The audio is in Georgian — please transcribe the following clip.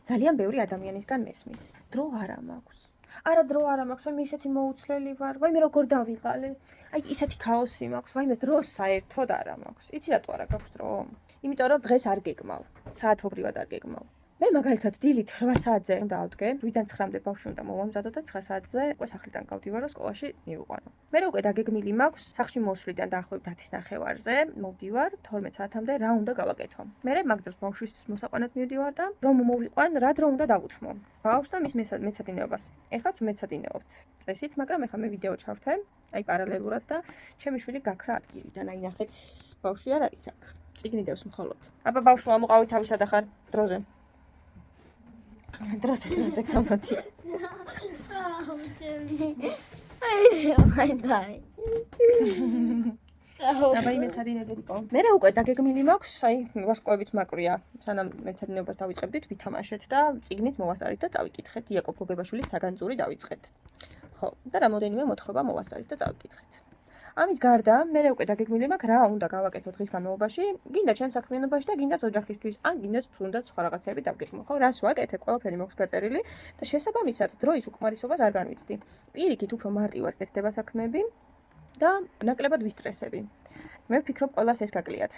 ძალიან ბევრი ადამიანისგან მესმის. დრო არა მაქვს. არა დრო არა მაქვს, ვაიმე ისეთი მოუცლელი ვარ, ვაიმე როგორ დავიღალე. აი ისეთი ქაოსი მაქვს, ვაიმე დრო საერთოდ არა მაქვს. იცი რატო არა გაქვს დრო? იმიტომ რომ დღეს არ გეგმავ. საათობრივად არ გეგმავ. მე მაგალითად დილით 8 საათზე უნდა ავდგე, 8-დან 9-მდე ბავშვი უნდა მოვამზადო და 9 საათზე უკვე სახლიდან გავდივარო, სკოლაში მივიყვანო. მე უკვე დაგეგმილი მაქვს, სახლში მოსვლიდან დაახლოებით 10:30-ზე მოვდივარ, 12 საათამდე რა უნდა გავაკეთო. მე მაგ დროს ბავშვისთვის მოსაყვანად მივდივარ და რომ მოვიყვან, რა დრო უნდა დავუთმო. ბავშვს და მის მეცადინეობას. ეხლაც მეცადინეობთ წესით, მაგრამ ეხლა მე ვიდეო ჩავთე, აი პარალელურად და ჩემი შვილი გაქრა ადგილიდან, აი ნახეთ, ბავშვი არ არის აქ. წიგნი დევს მხოლოდ. აბა ბავშვო, ამოყავი თავისად ახარ დროზე. დროზე გამოდი. აბა მეცადინებელიკო. მე უკვე დაგეგმილი მაქვს, აი ვარსკვლავებიც მაკვრია. სანამ მეცადინეობას დავიწყებდით, ვითამაშეთ და წიგნით მოვასწარით და წავიკითხეთ. იაკობ გოგებაშვილის საგანძური დავიწყეთ. ხო, და რამოდენიმე მოთხრობა მოვასწარით და წავიკითხეთ. ამის გარდა, მე უკვე დაგეგმილი მაქვს, რა უნდა გავაკეთო დღის განმავლობაში, გინდა ჩემს საქმიანობაში და გინდაც ოჯახისთვის, ან გინდაც თუნდაც სხვა რაღაცები დავგეგმო, ხო? რას ვაკეთებ, ყველაფერი მაქვს გაწერილი და შესაბამისად დროის უკმარისობას არ განვიცდი. პირიქით უფრო მარტივად კეთდება საქმეები და ნაკლებად ვისტრესები. მე ვფიქრობ, ყველას ეს გაკლიათ.